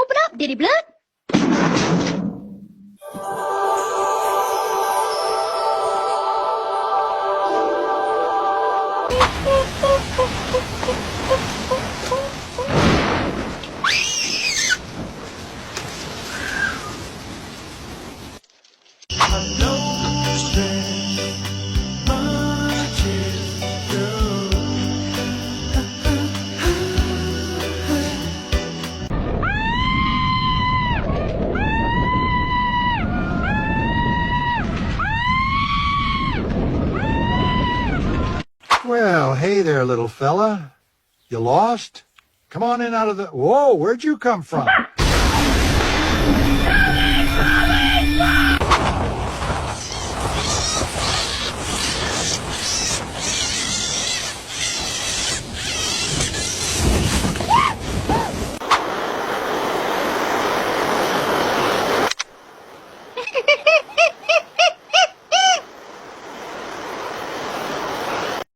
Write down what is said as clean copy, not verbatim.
Open up, Diddy Blood. Well, hey there, little fella. You lost? Come on in out of the... Whoa, where'd you come from?